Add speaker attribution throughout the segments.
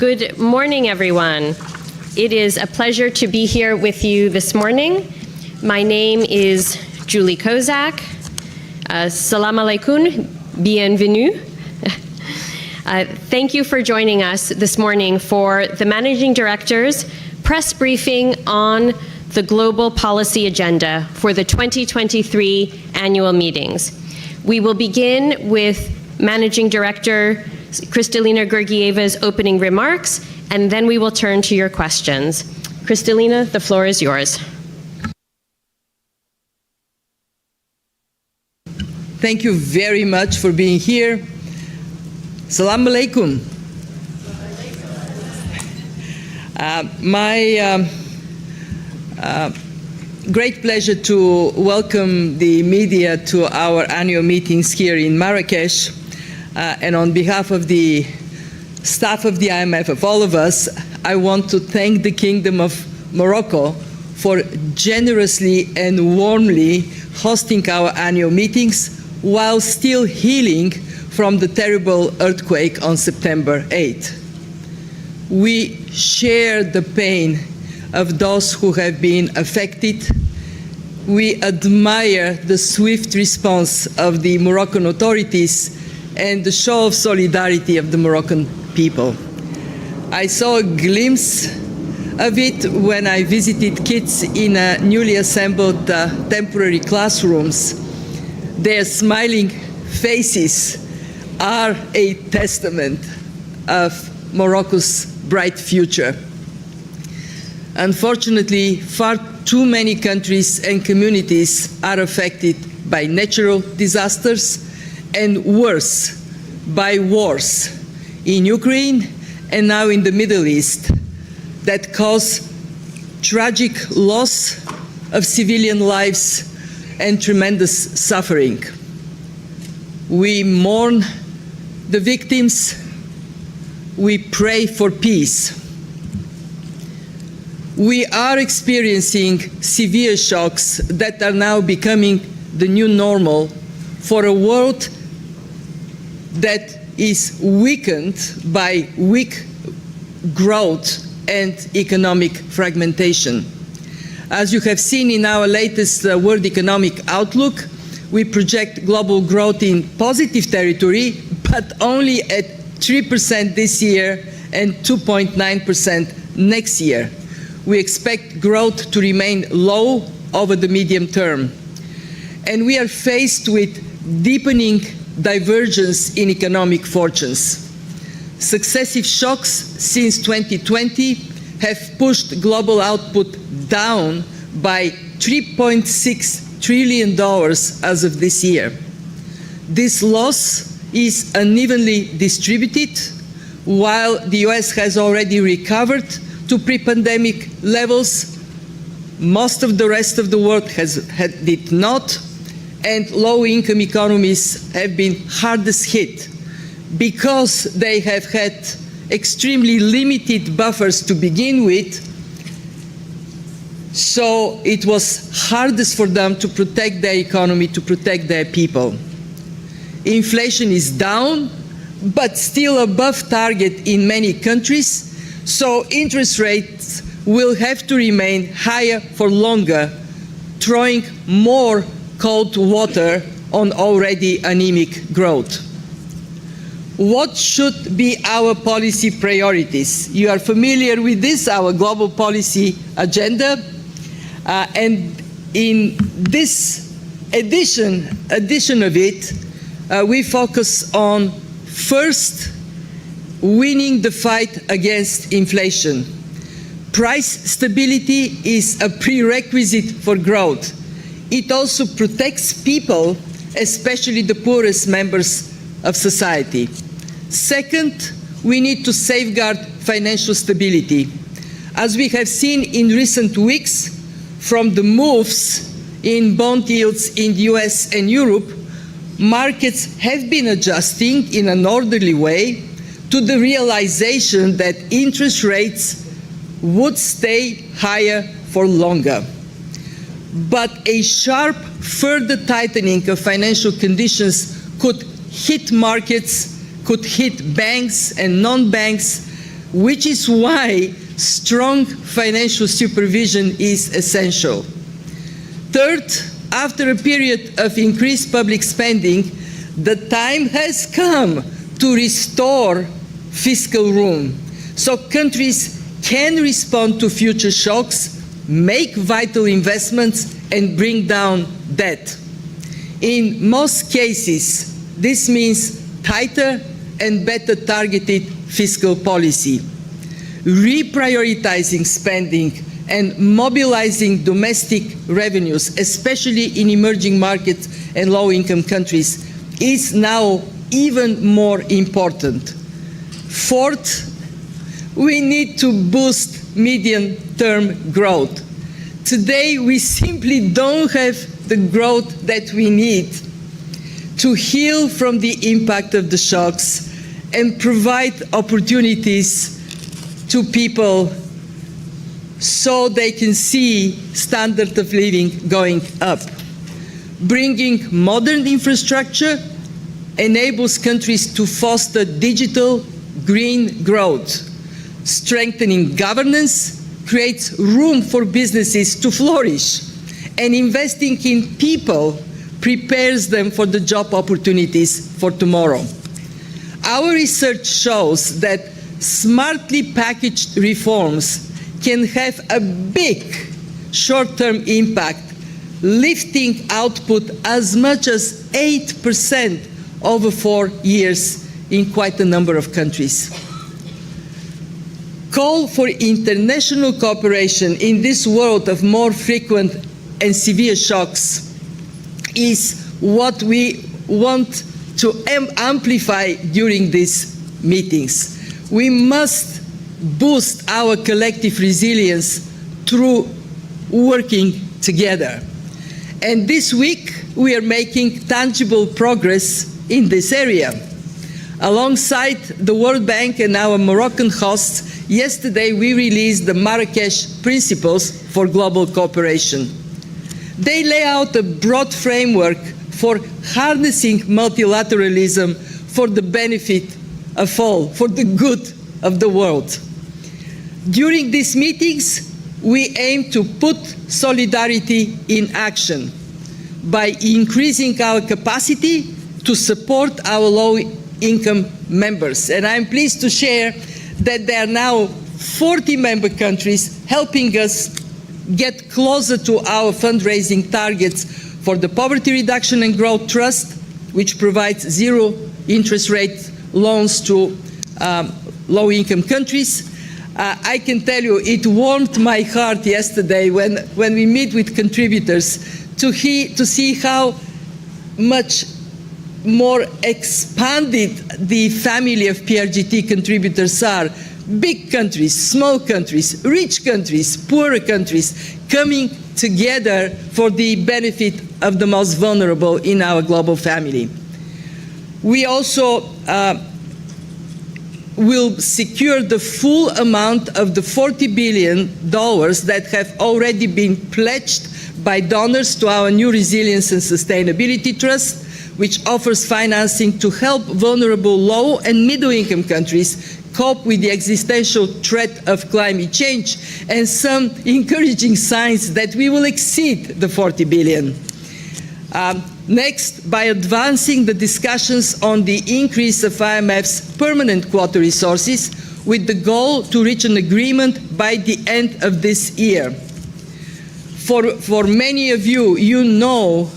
Speaker 1: Good morning, everyone. It is a pleasure to be here with you this morning. My name is Julie Kozak. Salam alaikum, bienvenue. Thank you for joining us this morning for the Managing Director's press briefing on the global policy agenda for the 2023 annual meetings. We will begin with Managing Director Kristalina Georgieva's opening remarks, and then we will turn to your questions. Kristalina, the floor is yours.
Speaker 2: Thank you very much for being here. Salam alaikum. My great pleasure to welcome the media to our annual meetings here in Marrakesh. And on behalf of the staff of the IMF, of all of us, I want to thank the Kingdom of Morocco for generously and warmly hosting our annual meetings while still healing from the terrible earthquake on September 8th. We share the pain of those who have been affected. We admire the swift response of the Moroccan authorities and the show of solidarity of the Moroccan people. I saw a glimpse of it when I visited kids in newly assembled temporary classrooms. Their smiling faces are a testament of Morocco's bright future. Unfortunately, far too many countries and communities are affected by natural disasters and worse, by wars in Ukraine and now in the Middle East that cause tragic loss of civilian lives and tremendous suffering. We mourn the victims. We pray for peace. We are experiencing severe shocks that are now becoming the new normal for a world that is weakened by weak growth and economic fragmentation. As you have seen in our latest World Economic Outlook, we project global growth in positive territory, but only at 3% this year and 2.9% next year. We expect growth to remain low over the medium term. And we are faced with deepening divergence in economic fortunes. Successive shocks since 2020 have pushed global output down by $3.6 trillion as of this year. This loss is unevenly distributed. While the US has already recovered to pre-pandemic levels, most of the rest of the world did not, and low-income economies have been hardest hit because they have had extremely limited buffers to begin with, so it was hardest for them to protect their economy, to protect their people. Inflation is down, but still above target in many countries, so interest rates will have to remain higher for longer, throwing more cold water on already anemic growth. What should be our policy priorities? You are familiar with this, our global policy agenda, and in this edition of it, we focus on first, winning the fight against inflation. Price stability is a prerequisite for growth. It also protects people, especially the poorest members of society. Second, we need to safeguard financial stability. As we have seen in recent weeks, from the moves in bond yields in the US and Europe, markets have been adjusting in an orderly way to the realization that interest rates would stay higher for longer. But a sharp further tightening of financial conditions could hit markets, could hit banks and non-banks, which is why strong financial supervision is essential. Third, after a period of increased public spending, the time has come to restore fiscal room so countries can respond to future shocks, make vital investments, and bring down debt. In most cases, this means tighter and better targeted fiscal policy, reprioritizing spending and mobilizing domestic revenues, especially in emerging markets and low-income countries, is now even more important. Fourth, we need to boost medium-term growth. Today, we simply don't have the growth that we need to heal from the impact of the shocks and provide opportunities to people so they can see standard of living going up. Bringing modern infrastructure enables countries to foster digital green growth. Strengthening governance creates room for businesses to flourish, and investing in people prepares them for the job opportunities for tomorrow. Our research shows that smartly packaged reforms can have a big short-term impact, lifting output as much as 8% over 4 years in quite a number of countries. Call for international cooperation in this world of more frequent and severe shocks is what we want to amplify during these meetings. We must boost our collective resilience through working together. And this week, we are making tangible progress in this area. Alongside the World Bank and our Moroccan hosts, yesterday we released the Marrakesh Principles for Global Cooperation. They lay out a broad framework for harnessing multilateralism for the benefit of all, for the good of the world. During these meetings, we aim to put solidarity in action by increasing our capacity to support our low-income members. And I'm pleased to share that there are now 40 member countries helping us get closer to our fundraising targets for the Poverty Reduction and Growth Trust, which provides zero interest rate loans to low-income countries. I can tell you it warmed my heart yesterday when we meet with contributors to see how much more expanded the family of PRGT contributors are. Big countries, small countries, rich countries, poorer countries, coming together for the benefit of the most vulnerable in our global family. We also will secure the full amount of the $40 billion that have already been pledged by donors to our new Resilience and Sustainability Trust, which offers financing to help vulnerable low and middle-income countries cope with the existential threat of climate change, and some encouraging signs that we will exceed the $40 billion. Next, by advancing the discussions on the increase of IMF's permanent quota resources with the goal to reach an agreement by the end of this year. For many of you, you know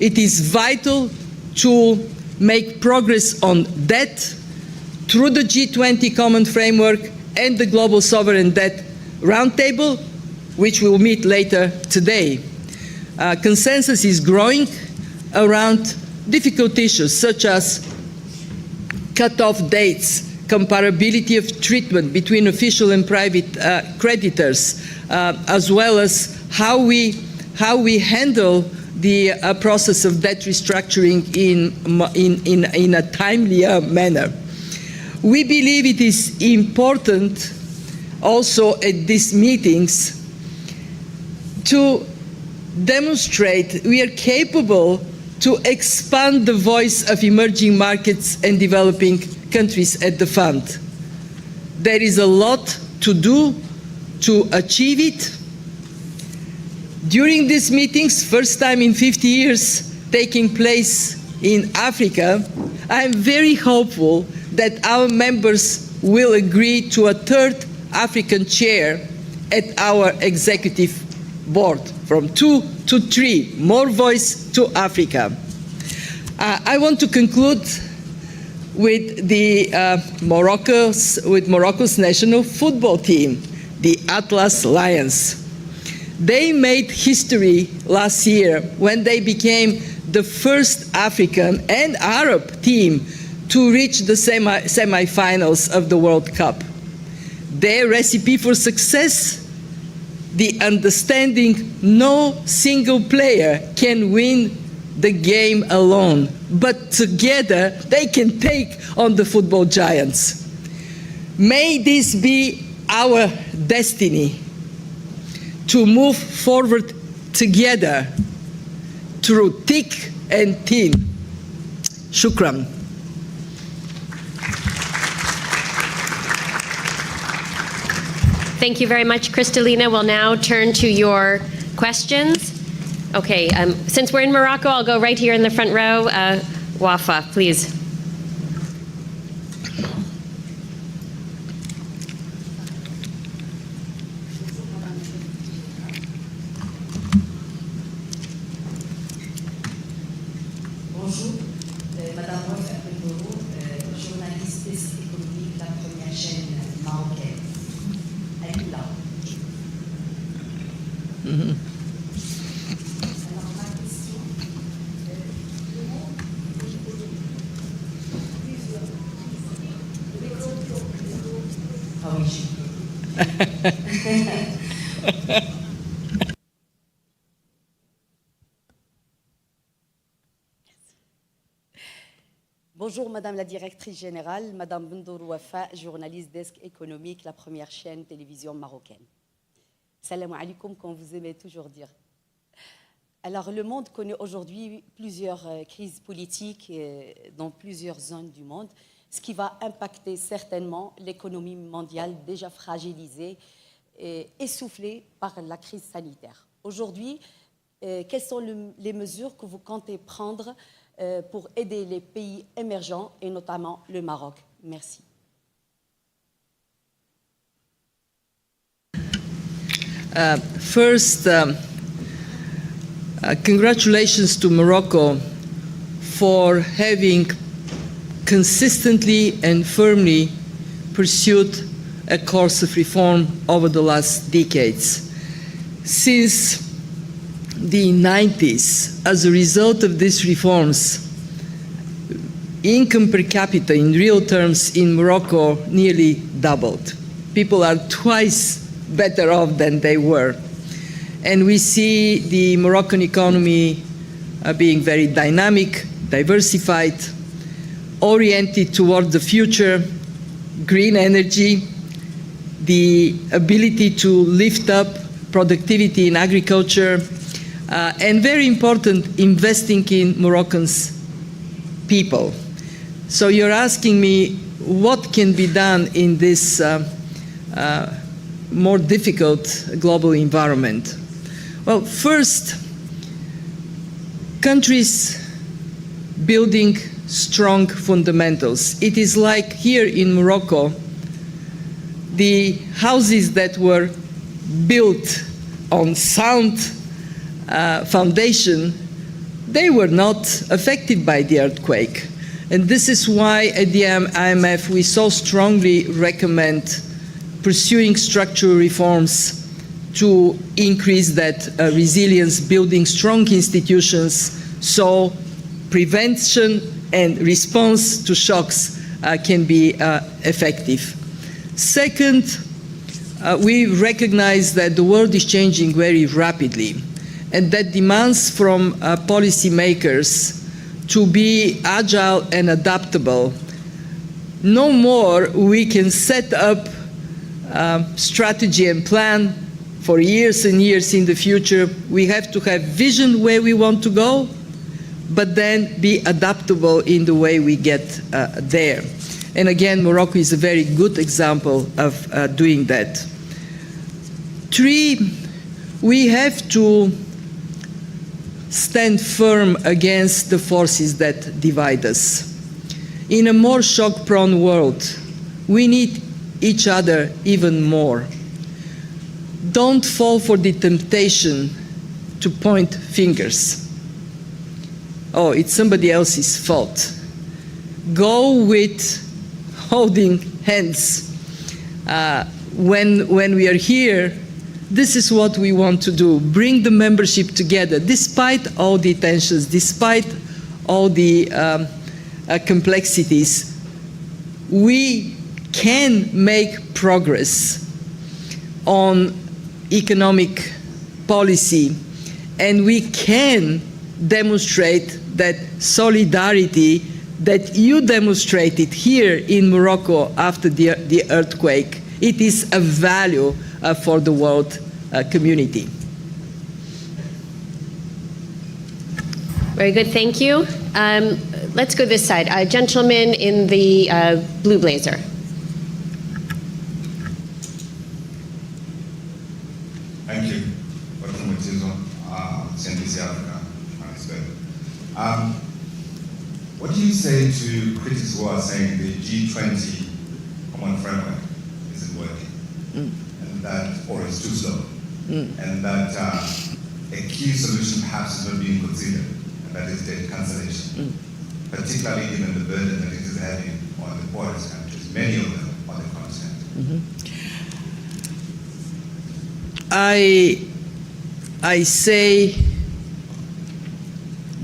Speaker 2: it is vital to make progress on debt through the G20 Common Framework and the Global Sovereign Debt Roundtable, which we'll meet later today. Consensus is growing around difficult issues such as cut-off dates, comparability of treatment between official and private creditors, as well as how we handle the process of debt restructuring in a timelier manner. We believe it is important also at these meetings to demonstrate we are capable to expand the voice of emerging markets and developing countries at the fund. There is a lot to do to achieve it. During these meetings, first time in 50 years taking place in Africa, I am very hopeful that our members will agree to a third African chair at our executive board, from 2 to 3, more voice to Africa. I want to conclude with Morocco's national football team, the Atlas Lions. They made history last year when they became the first African and Arab team to reach the semi-finals of the World Cup. Their recipe for success? The understanding no single player can win the game alone, but together they can take on the football giants. May this be our destiny, to move forward together through thick and thin. Shukran.
Speaker 1: Thank you very much, Kristalina. We'll now turn to your questions. Okay, since we're in Morocco, I'll go right here in the front row. Wafa, please.
Speaker 3: Bonjour, Madame journaliste économique, la première chaîne marocaine. Elle est là. Alors, ma question, ah oui, Bonjour Madame la Directrice Générale, Madame Bendour Wafa, journaliste desk économique, la première chaîne télévision marocaine. Salam alaikum, comme vous aimez toujours dire. Alors le monde connaît aujourd'hui plusieurs crises politiques dans plusieurs zones du monde, ce qui va impacter certainement l'économie mondiale déjà fragilisée et essoufflée par la crise sanitaire. Aujourd'hui, quelles sont les mesures que vous comptez prendre pour aider les pays émergents et notamment le Maroc? Merci.
Speaker 2: First, congratulations to Morocco for having consistently and firmly pursued a course of reform over the last decades. Since the 90s, as a result of these reforms, income per capita in real terms in Morocco nearly doubled. People are twice better off than they were. And we see the Moroccan economy being very dynamic, diversified, oriented toward the future, green energy, the ability to lift up productivity in agriculture, and very important, investing in Moroccans' people. So you're asking me what can be done in this more difficult global environment. Well, first, countries building strong fundamentals. It is like here in Morocco, the houses that were built on sound foundation, they were not affected by the earthquake. And this is why at the IMF we so strongly recommend pursuing structural reforms to increase that resilience, building strong institutions so prevention and response to shocks can be effective. Second, we recognize that the world is changing very rapidly, and that demands from policymakers to be agile and adaptable. No more we can set up strategy and plan for years and years in the future. We have to have vision where we want to go, but then be adaptable in the way we get there. And again, Morocco is a very good example of doing that. 3, we have to stand firm against the forces that divide us. In a more shock-prone world, we need each other even more. Don't fall for the temptation to point fingers. Oh, it's somebody else's fault. Go with holding hands. When we are here, this is what we want to do. Bring the membership together, despite all the tensions, despite all the complexities. We can make progress on economic policy, and we can demonstrate that solidarity that you demonstrated here in Morocco after the earthquake. It is a value for the world community.
Speaker 1: Very good, thank you. Let's go this side. A gentleman in the blue blazer.
Speaker 4: Thank you. What do you say to critics who are saying the G20 common framework isn't working, and that, or is too slow, and that a key solution perhaps is not being considered, and that is debt cancellation, particularly given the burden that it is having on the poorest countries, many of them on the continent?
Speaker 2: I say,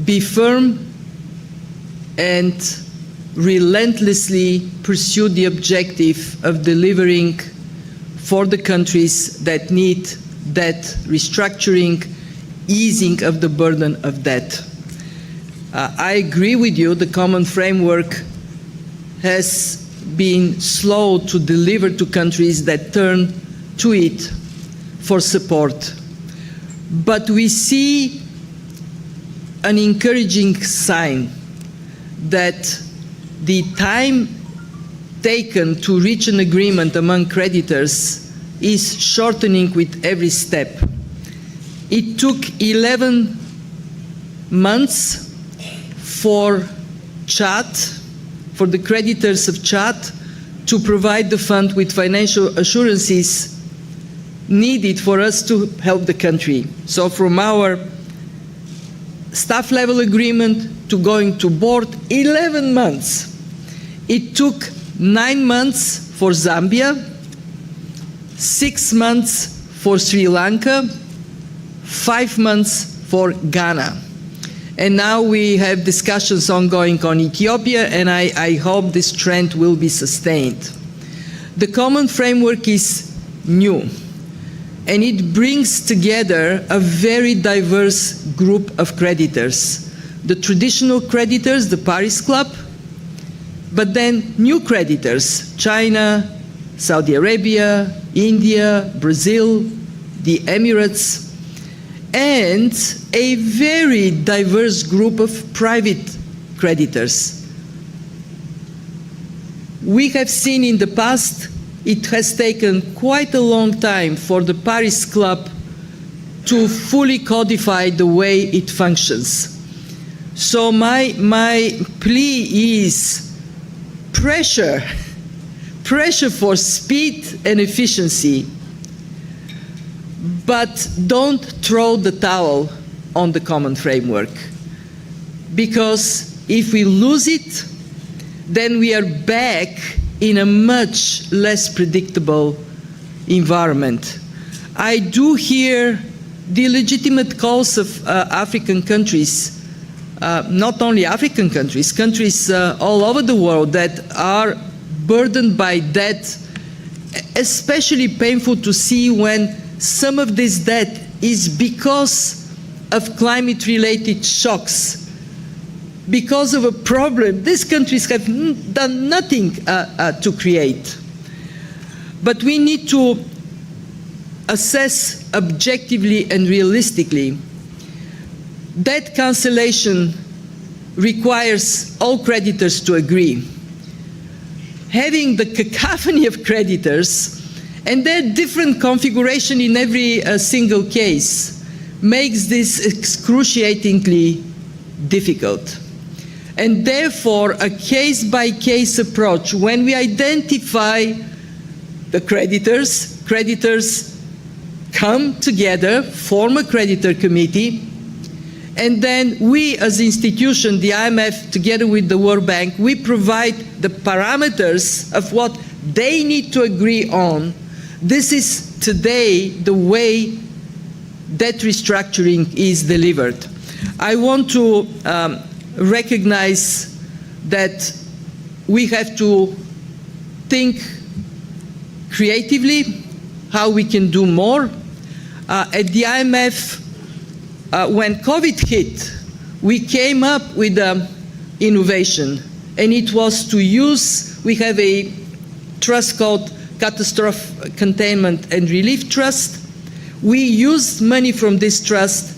Speaker 2: be firm and relentlessly pursue the objective of delivering for the countries that need debt restructuring, easing of the burden of debt. I agree with you, the common framework has been slow to deliver to countries that turn to it for support. But we see an encouraging sign that the time taken to reach an agreement among creditors is shortening with every step. It took 11 months for Chad, for the creditors of Chad, to provide the fund with financial assurances needed for us to help the country. So from our staff level agreement to going to board, 11 months. It took 9 months for Zambia, 6 months for Sri Lanka, 5 months for Ghana. And now we have discussions ongoing on Ethiopia, and I hope this trend will be sustained. The common framework is new, and it brings together a very diverse group of creditors. The traditional creditors, the Paris Club, but then new creditors, China, Saudi Arabia, India, Brazil, the Emirates, and a very diverse group of private creditors. We have seen in the past it has taken quite a long time for the Paris Club to fully codify the way it functions. So my plea is pressure for speed and efficiency, but don't throw the towel on the common framework, because if we lose it, then we are back in a much less predictable environment. I do hear the legitimate calls of African countries, not only African countries, countries all over the world that are burdened by debt, especially painful to see when some of this debt is because of climate-related shocks, because of a problem these countries have done nothing to create. But we need to assess objectively and realistically. Debt cancellation requires all creditors to agree. having the cacophony of creditors and their different configuration in every single case makes this excruciatingly difficult. And therefore, a case-by-case approach, when we identify the creditors come together, form a creditor committee, and then we as institution, the IMF, together with the World Bank, we provide the parameters of what they need to agree on. This is today the way debt restructuring is delivered. I want to recognize that we have to think creatively how we can do more. At the IMF, when COVID hit, we came up with innovation, and it was to use, we have a trust called Catastrophe Containment and Relief Trust. We used money from this trust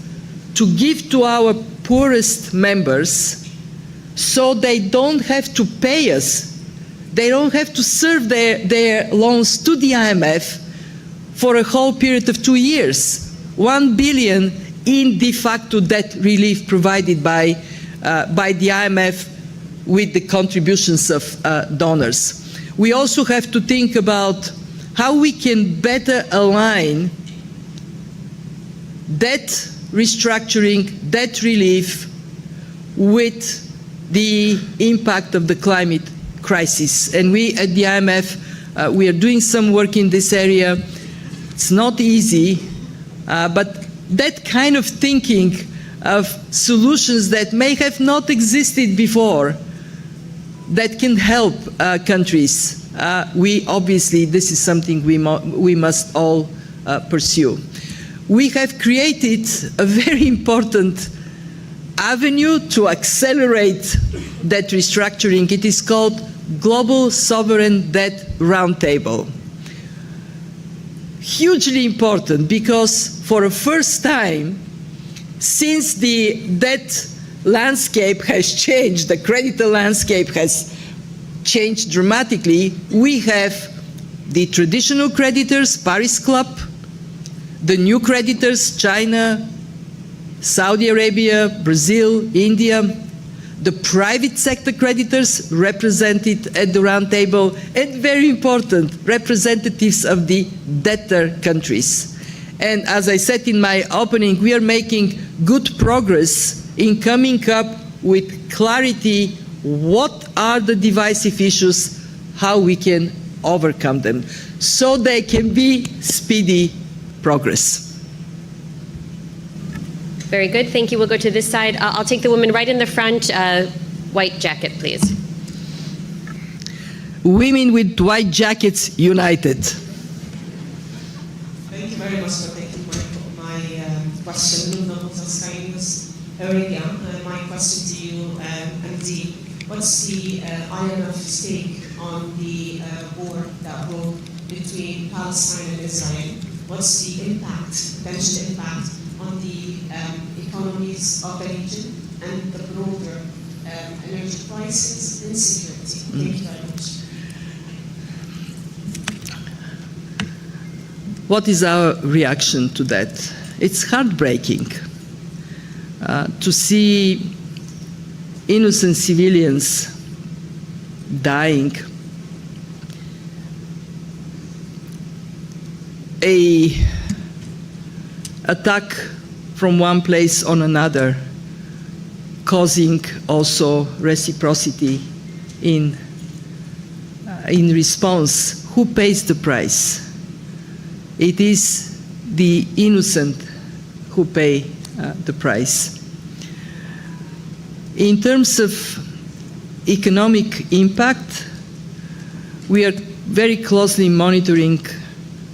Speaker 2: to give to our poorest members so they don't have to pay us. They don't have to serve their loans to the IMF for a whole period of 2 years. 1 billion in de facto debt relief provided by the IMF with the contributions of donors. We also have to think about how we can better align debt restructuring, debt relief with the impact of the climate crisis. And we at the IMF, we are doing some work in this area. It's not easy, but that kind of thinking of solutions that may have not existed before that can help countries, we obviously, this is something we must all pursue. We have created a very important avenue to accelerate debt restructuring. It is called Global Sovereign Debt Roundtable. Hugely important because for the first time, since the debt landscape has changed, the creditor landscape has changed dramatically, we have the traditional creditors, Paris Club, the new creditors, China, Saudi Arabia, Brazil, India, the private sector creditors represented at the round table, and very important, representatives of the debtor countries. And as I said in my opening, we are making good progress in coming up with clarity what are the divisive issues, how we can overcome them, so there can be speedy progress.
Speaker 1: Very good. Thank you. We'll go to this side. I'll take the woman right in the front. White jacket, please.
Speaker 2: Women with white jackets united.
Speaker 5: Thank you very much for taking my question. My question to you, MD, what's the IMF stake on the war that broke between Palestine and Israel? What's the impact, potential impact, on the economies of the region and the broader energy crisis and security? Thank you very much.
Speaker 2: What is our reaction to that? It's heartbreaking to see innocent civilians dying. An attack from one place on another, causing also reciprocity in response. Who pays the price? It is the innocent who pay the price. In terms of economic impact, we are very closely monitoring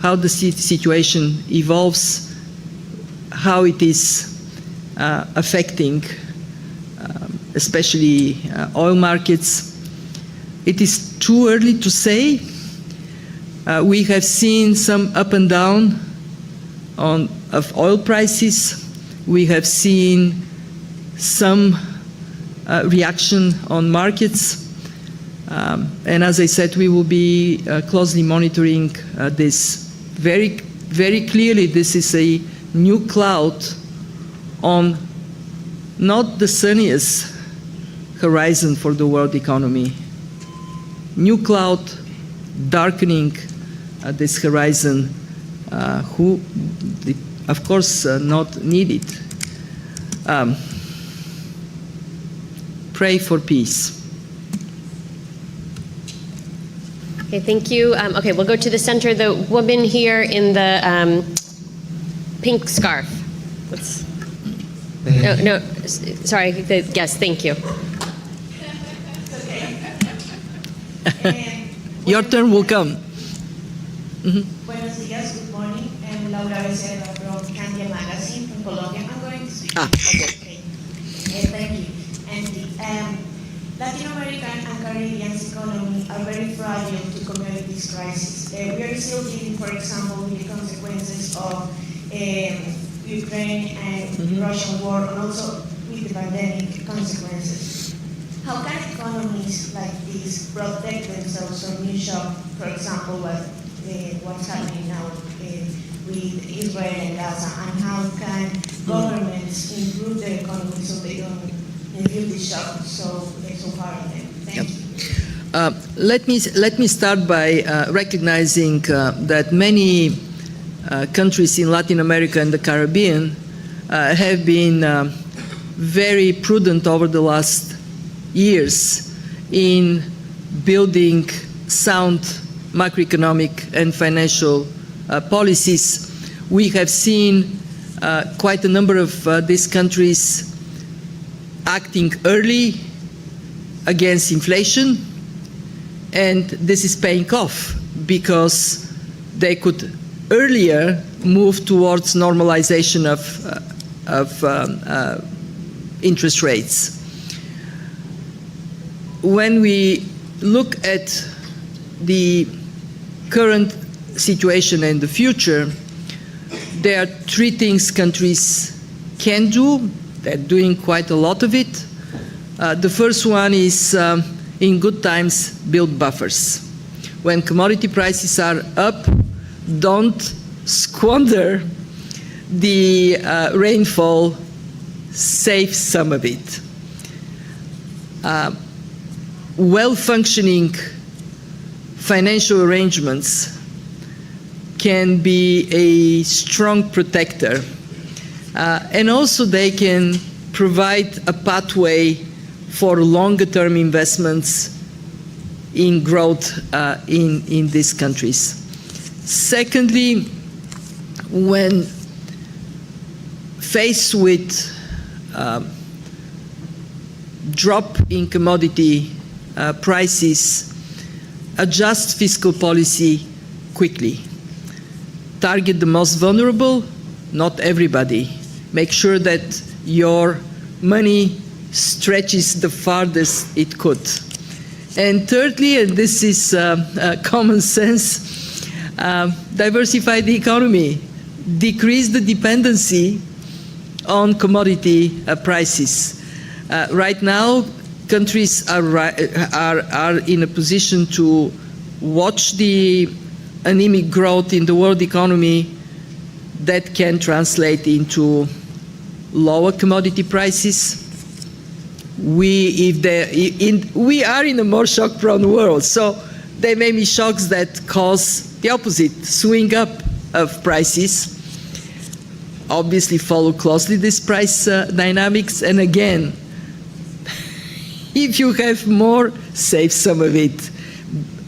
Speaker 2: how the situation evolves, how it is affecting especially oil markets. It is too early to say. We have seen some up and down of oil prices. We have seen some reaction on markets. And as I said, we will be closely monitoring this. Very, very clearly, this is a new cloud on not the sunniest horizon for the world economy. New cloud darkening this horizon, of course, not needed. Pray for peace.
Speaker 1: Okay, thank you. Okay, we'll go to the center. The woman here in the pink scarf. No, sorry. Yes, thank you.
Speaker 2: Your turn will come.
Speaker 6: Buenos días, good morning. I'm Laura Becerra from Candia Magazine from Colombia. I'm going to speak. Okay. Thank you. And Latin American and Caribbean economy are very fragile to combat this crisis. We are still dealing, for example, with the consequences of Ukraine and Russian war, and also with the pandemic consequences. How can economies like this protect themselves from new shock, for example, what's happening now with Israel and Gaza, and how can governments improve their economy so they don't feel the shock so hard on them? Thank you.
Speaker 2: Let me start by recognizing that many countries in Latin America and the Caribbean have been very prudent over the last years in building sound macroeconomic and financial policies. We have seen quite a number of these countries acting early against inflation, and this is paying off because they could earlier move towards normalization of interest rates. When we look at the current situation and the future, there are three things countries can do. They're doing quite a lot of it. The first one is, in good times, build buffers. When commodity prices are up, don't squander the rainfall, save some of it. Well-functioning financial arrangements can be a strong protector, and also they can provide a pathway for longer-term investments in growth in these countries. Secondly, when faced with drop in commodity prices, adjust fiscal policy quickly. Target the most vulnerable, not everybody. Make sure that your money stretches the farthest it could. And thirdly, and this is common sense, diversify the economy. Decrease the dependency on commodity prices. Right now, countries are in a position to watch the anemic growth in the world economy that can translate into lower commodity prices. We are in a more shock-prone world, so there may be shocks that cause the opposite, swing up of prices. Obviously follow closely this price dynamics, and again, if you have more, save some of it,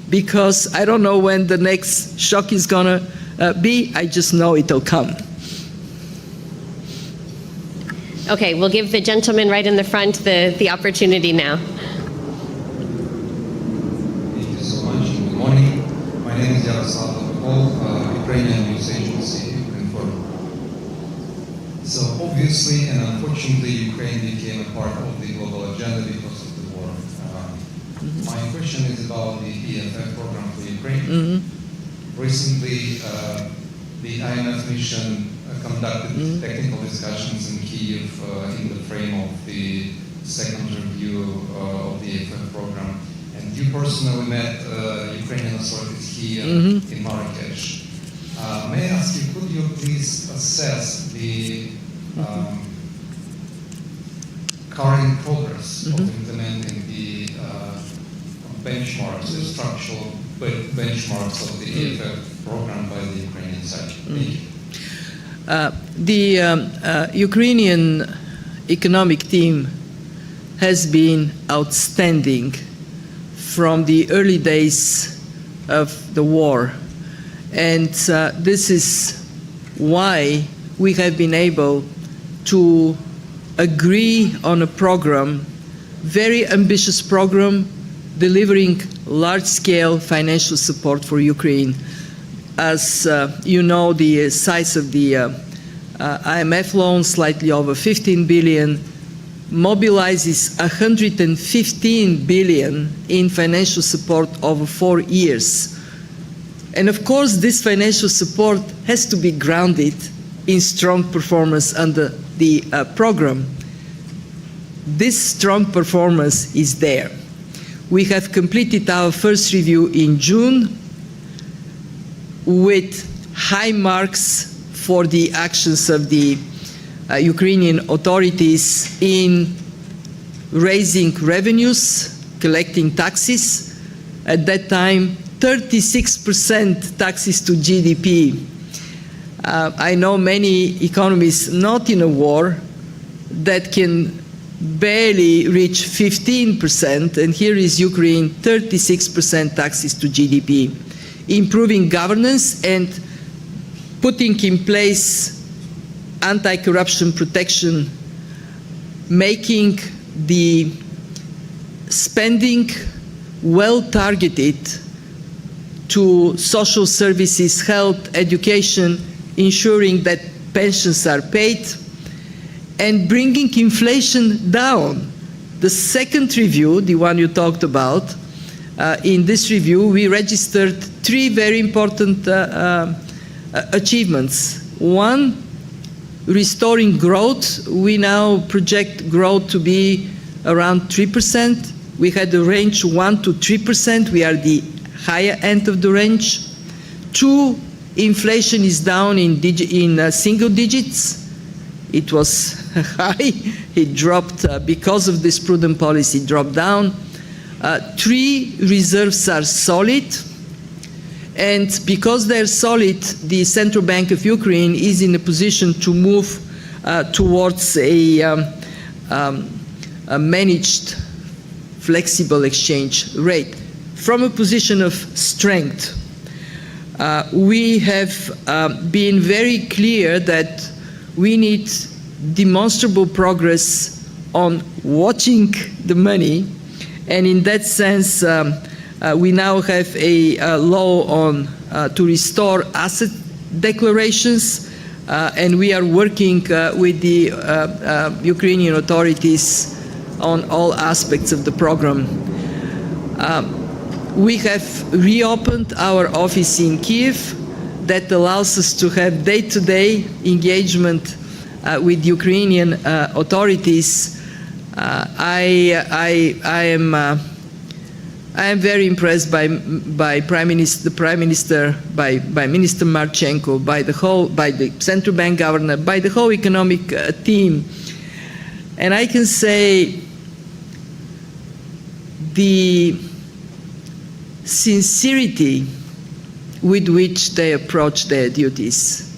Speaker 2: because I don't know when the next shock is gonna be, I just know it'll come.
Speaker 1: Okay, we'll give the gentleman right in the front the opportunity now.
Speaker 7: Thank you so much. Good morning. My name is Yaroslav, Ukrainian news agency, Inform. So obviously and unfortunately, Ukraine became a part of the global agenda because of the war. My question is about the EFF program for Ukraine. Recently, the IMF mission conducted technical discussions in Kyiv in the frame of the second review of the EFF program. and you personally met Ukrainian authorities here in Marakesh. May I ask you, could you please assess the current progress of implementing the benchmarks, the structural benchmarks of the EFF program by the Ukrainian side? Thank you.
Speaker 2: The Ukrainian economic team has been outstanding from the early days of the war. And this is why we have been able to agree on a program, very ambitious program, delivering large-scale financial support for Ukraine. As you know, the size of the IMF loan, slightly over 15 billion, mobilizes 115 billion in financial support over 4 years. And of course, this financial support has to be grounded in strong performance under the program. This strong performance is there. We have completed our first review in June with high marks for the actions of the Ukrainian authorities in raising revenues, collecting taxes. At that time, 36% taxes to GDP. I know many economies not in a war that can barely reach 15%, and here is Ukraine, 36% taxes to GDP. Improving governance and putting in place anti-corruption protection, making the spending well-targeted to social services, health, education, ensuring that pensions are paid, and bringing inflation down. The second review, the one you talked about, in this review we registered 3 very important achievements. One, restoring growth. We now project growth to be around 3%. We had a range 1 to 3%. We are the higher end of the range. 2, inflation is down in single digits. It was high. It dropped because of this prudent policy, dropped down. 3, reserves are solid. And because they're solid, the Central Bank of Ukraine is in a position to move towards a managed flexible exchange rate. From a position of strength, we have been very clear that we need demonstrable progress on watching the money, and in that sense, we now have a law on to restore asset declarations, and we are working with the Ukrainian authorities on all aspects of the program. We have reopened our office in Kiev. That allows us to have day-to-day engagement with Ukrainian authorities. I am very impressed by Minister Marchenko, by the central bank governor, by the whole economic team, and I can say the sincerity with which they approach their duties,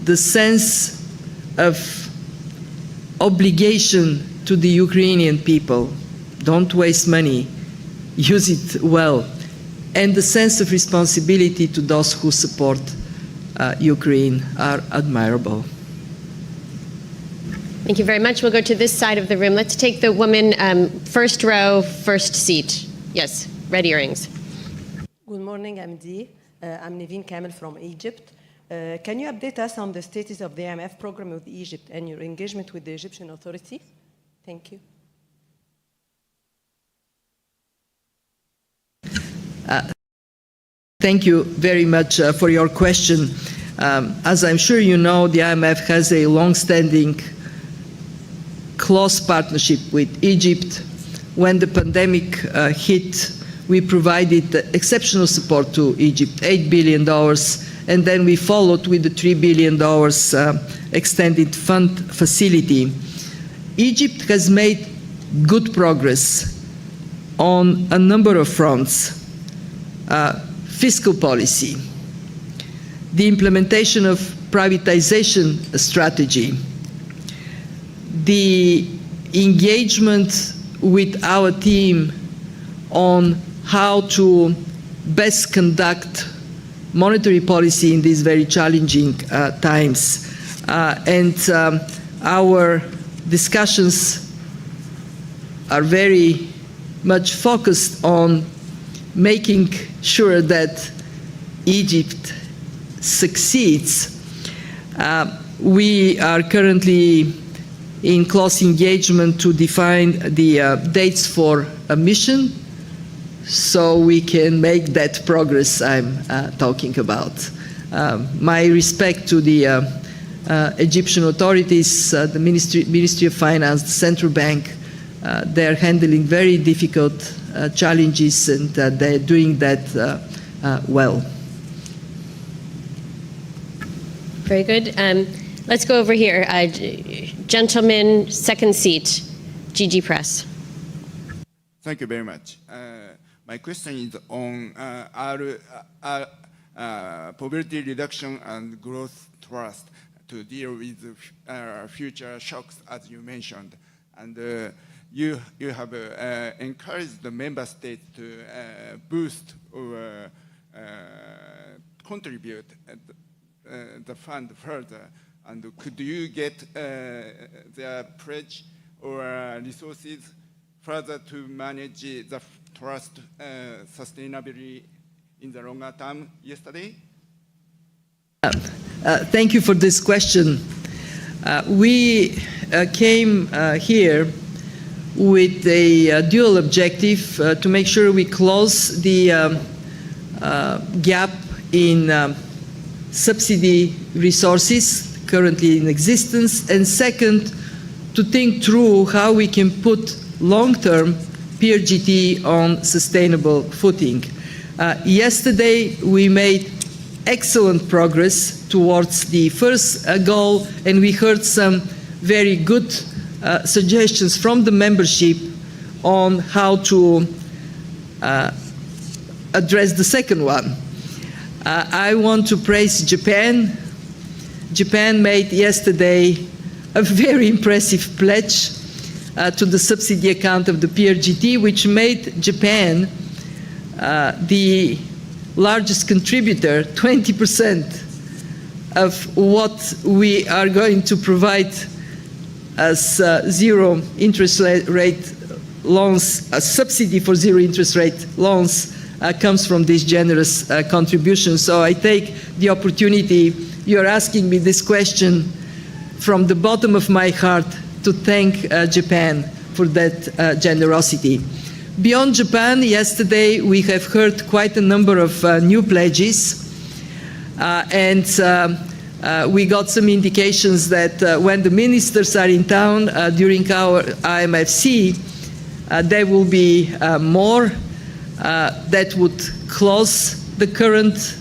Speaker 2: the sense of obligation to the Ukrainian people, don't waste money, use it well, and the sense of responsibility to those who support Ukraine are admirable.
Speaker 1: Thank you very much. We'll go to this side of the room. Let's take the woman first row, first seat. Yes, red earrings.
Speaker 8: Good morning, MD. I'm Niveen Kamel from Egypt. Can you update us on the status of the IMF program with Egypt and your engagement with the Egyptian authority? Thank you.
Speaker 2: Thank you very much for your question. As I'm sure you know, the IMF has a long-standing close partnership with Egypt. When the pandemic hit, we provided exceptional support to Egypt, $8 billion, and then we followed with the $3 billion extended fund facility. Egypt has made good progress on a number of fronts. Fiscal policy, the implementation of privatization strategy, the engagement with our team on how to best conduct monetary policy in these very challenging times. Our discussions are very much focused on making sure that Egypt succeeds. We are currently in close engagement to define the dates for a mission so we can make that progress I'm talking about. My respect to the Egyptian authorities, the Ministry of Finance, the Central Bank. They're handling very difficult challenges, and they're doing that well.
Speaker 1: Very good. Let's go over here. Gentleman, second seat, GG Press.
Speaker 9: Thank you very much. My question is on poverty reduction and growth trust to deal with future shocks, as you mentioned. And you have encouraged the member states to boost or contribute the fund further. And could you get their pledge or resources further to manage the trust sustainability in the longer term yesterday?
Speaker 2: Thank you for this question. We came here with a dual objective to make sure we close the gap in subsidy resources currently in existence, and second, to think through how we can put long-term PRGT on sustainable footing. Yesterday, we made excellent progress towards the first goal, and we heard some very good suggestions from the membership on how to address the second one. I want to praise Japan. Japan made yesterday a very impressive pledge to the subsidy account of the PRGT, which made Japan the largest contributor, 20% of what we are going to provide as zero interest rate loans, a subsidy for zero interest rate loans comes from this generous contribution. So I take the opportunity, you're asking me this question, from the bottom of my heart to thank Japan for that generosity. Beyond Japan, yesterday we have heard quite a number of new pledges, and we got some indications that when the ministers are in town during our IMFC, there will be more that would close the current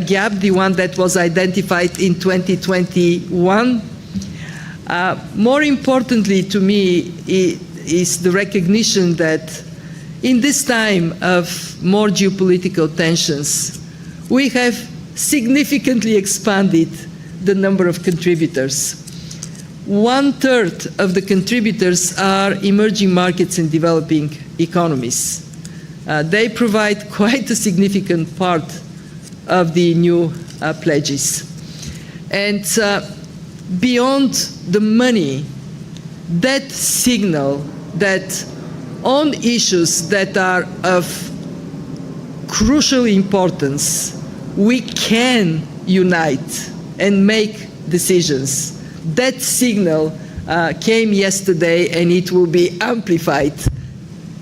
Speaker 2: gap, the one that was identified in 2021. More importantly to me is the recognition that in this time of more geopolitical tensions, we have significantly expanded the number of contributors. 1/3 of the contributors are emerging markets and developing economies. They provide quite a significant part of the new pledges. And beyond the money, that signal that on issues that are of crucial importance, we can unite and make decisions. That signal came yesterday, and it will be amplified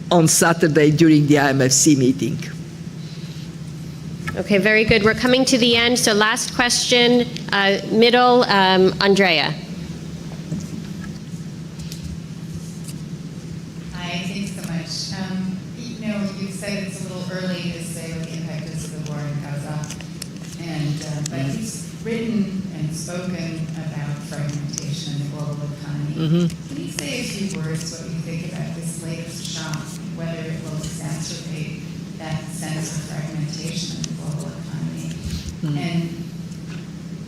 Speaker 2: on Saturday during the IMFC meeting.
Speaker 1: Okay, very good. We're coming to the end. So last question, middle, Andrea.
Speaker 10: Hi, thanks so much. You know, you said it's a little early to say what the impact is of the war in Gaza, and but you've written and spoken about fragmentation in the global economy. Can you say a few words what you think about this latest shock, whether it will exacerbate that sense of fragmentation in the global economy, and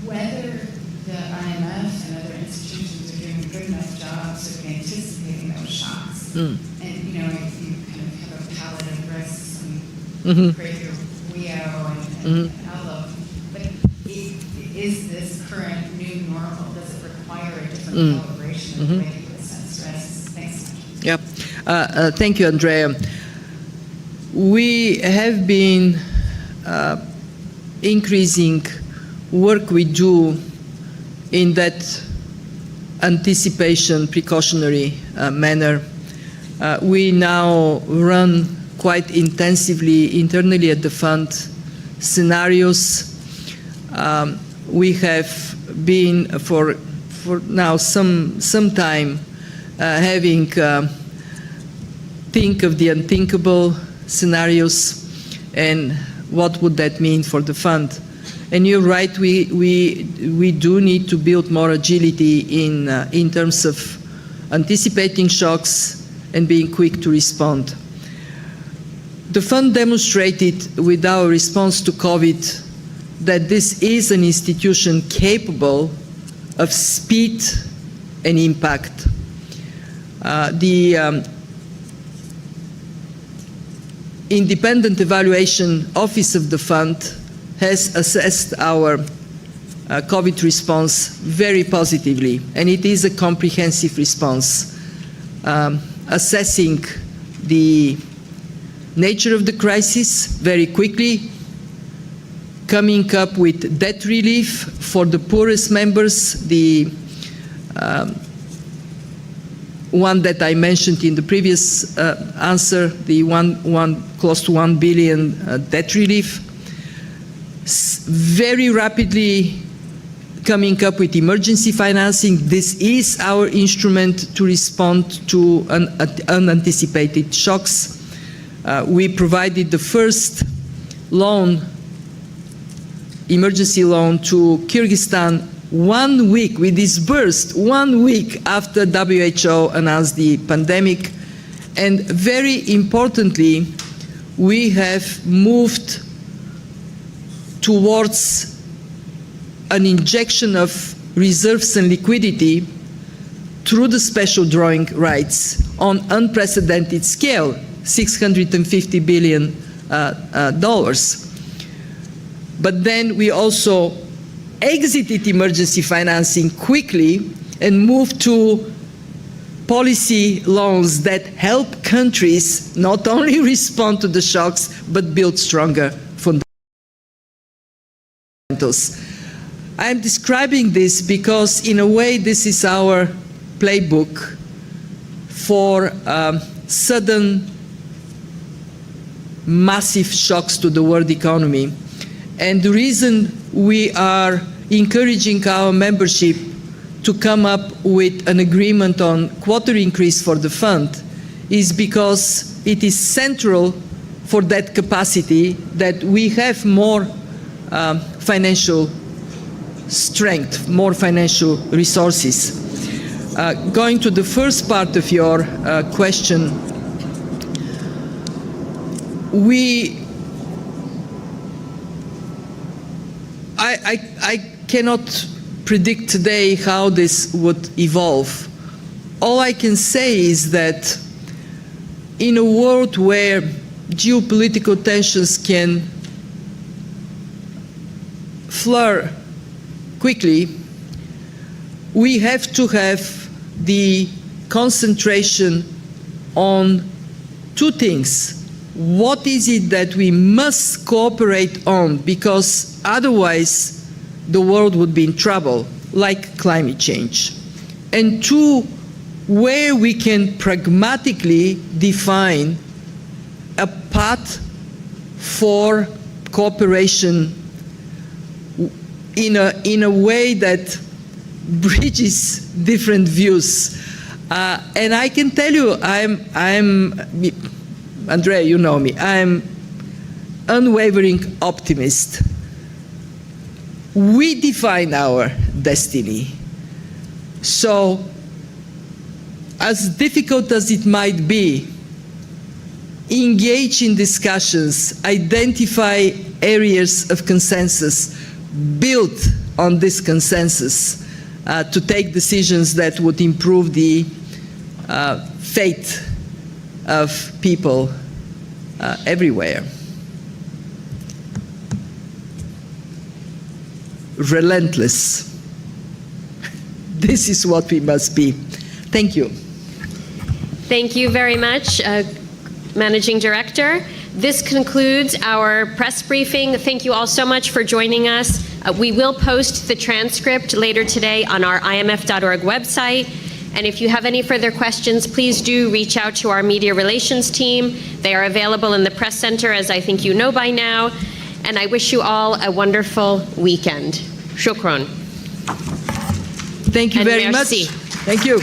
Speaker 10: whether the IMF and other institutions are doing a good enough jobs of anticipating those shocks? And you know, you kind of have a palette of risks and create your WEO and outlook. But is this current new normal? Does it require a different calibration of the way you assess risks? Thanks so much.
Speaker 2: Yep. Thank you, Andrea. We have been increasing work we do in that anticipation, precautionary manner. We now run quite intensively internally at the fund scenarios. We have been for now some time having think of the unthinkable scenarios and what would that mean for the fund. And you're right, we do need to build more agility in terms of anticipating shocks and being quick to respond. The fund demonstrated with our response to COVID that this is an institution capable of speed and impact. The independent evaluation office of the fund has assessed our COVID response very positively, and it is a comprehensive response, assessing the nature of the crisis very quickly, coming up with debt relief for the poorest members, the one that I mentioned in the previous answer, the close to 1 billion debt relief, very rapidly coming up with emergency financing. This is our instrument to respond to unanticipated shocks. We provided the first loan, emergency loan to Kyrgyzstan 1 week. We disbursed 1 week after WHO announced the pandemic. And very importantly, we have moved towards an injection of reserves and liquidity through the special drawing rights on unprecedented scale, $650 billion. But then we also exited emergency financing quickly and moved to policy loans that help countries not only respond to the shocks, but build stronger fundamentals. I am describing this because, in a way, this is our playbook for sudden, massive shocks to the world economy. And the reason we are encouraging our membership to come up with an agreement on quota increase for the fund is because it is central for that capacity that we have more financial strength, more financial resources. Going to the first part of your question, I cannot predict today how this would evolve. All I can say is that in a world where geopolitical tensions can flare quickly, we have to have the concentration on two things. What is it that we must cooperate on, because otherwise the world would be in trouble, like climate change. And two, where we can pragmatically define a path for cooperation in a way that bridges different views. And I can tell you, Andrea, you know me, I'm unwavering optimist. We define our destiny. So, as difficult as it might be, engage in discussions, identify areas of consensus, build on this consensus to take decisions that would improve the fate of people everywhere. Relentless. This is what we must be. Thank you.
Speaker 1: Thank you very much, Managing Director. This concludes our press briefing. Thank you all so much for joining us. We will post the transcript later today on our imf.org website. And if you have any further questions, please do reach out to our media relations team. They are available in the press center, as I think you know by now. And I wish you all a wonderful weekend. Shukran.
Speaker 2: Thank you very much.
Speaker 1: Merci.
Speaker 2: Thank you.